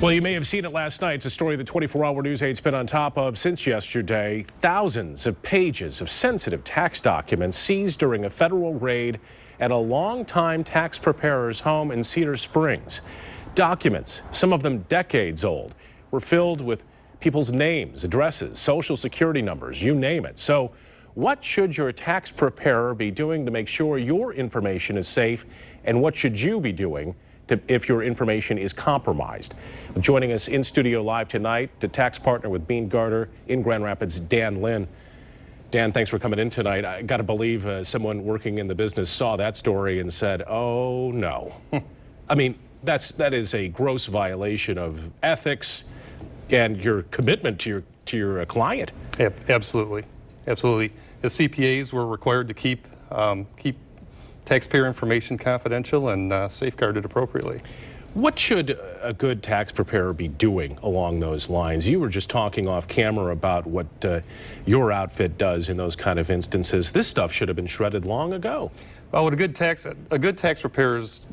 Well, you may have seen it last night. It's a story the 24-hour News 8's been on top of since yesterday. Thousands of pages of sensitive tax documents seized during a federal raid at a longtime tax preparer's home in Cedar Springs. Documents, some of them decades old, were filled with people's names, addresses, social security numbers, you name it. So what should your tax preparer be doing to make sure your information is safe, and what should you be doing if your information is compromised? Joining us in studio live tonight, the tax partner with Beene Garter in Grand Rapids, Lynn. Dan, thanks for coming in tonight. I got to believe someone working in the business saw that story and said, oh no. I mean, that is a gross violation of ethics and your commitment to your client. Absolutely. Absolutely. The CPAs were required to keep taxpayer information confidential and safeguarded appropriately. What should a good tax preparer be doing along those lines? You were just talking off camera about what your outfit does in those kind of instances. This stuff should have been shredded long ago. Well, what a good tax preparer is,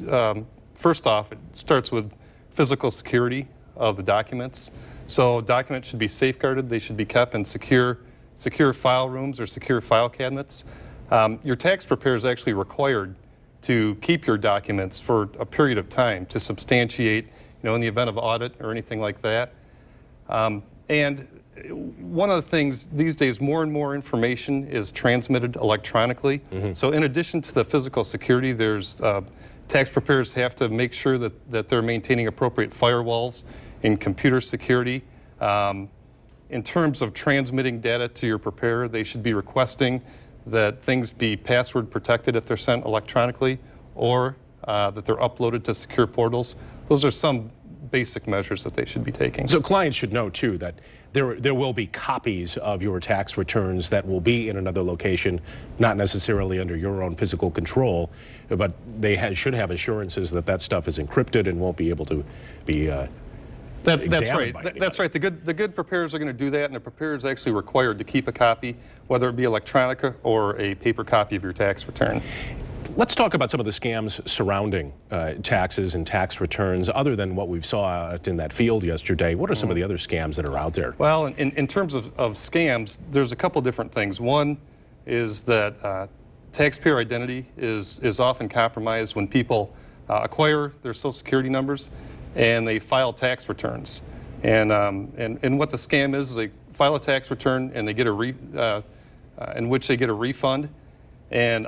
first off, it starts with physical security of the documents. So documents should be safeguarded. They should be kept in secure file rooms or secure file cabinets. Your tax preparer is actually required to keep your documents for a period of time to substantiate, in the event of audit or anything like that. And one of the things these days, more and more information is transmitted electronically. So in addition to the physical security, there's tax preparers have to make sure that they're maintaining appropriate firewalls in computer security. In terms of transmitting data to your preparer, they should be requesting that things be password protected if they're sent electronically, or that they're uploaded to secure portals. Those are some basic measures that they should be taking. So clients should know too that there will be copies of your tax returns that will be in another location, not necessarily under your own physical control, but they should have assurances that that stuff is encrypted and won't be able to be That's right. That's right. The good preparers are going to do that, and the preparer is actually required to keep a copy, whether it be electronic or a paper copy of your tax return. Let's talk about some of the scams surrounding taxes and tax returns. Other than what we saw out in that field yesterday, what are some of the other scams that are out there? Well, in terms of scams, there's a couple different things. One is that taxpayer identity is often compromised when people acquire their Social Security numbers and they file tax returns. And what the scam is they file a tax return and they get in which they get a refund. And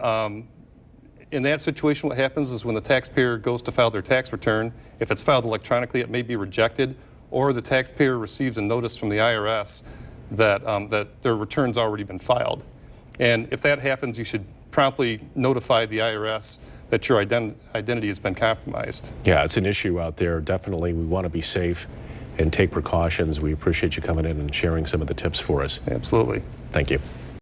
in that situation, what happens is when the taxpayer goes to file their tax return, if it's filed electronically, it may be rejected, or the taxpayer receives a notice from the IRS that their return's already been filed. And if that happens, you should promptly notify the IRS that your identity has been compromised. Yeah, it's an issue out there. Definitely, we want to be safe and take precautions. We appreciate you coming in and sharing some of the tips for us. Absolutely. Thank you.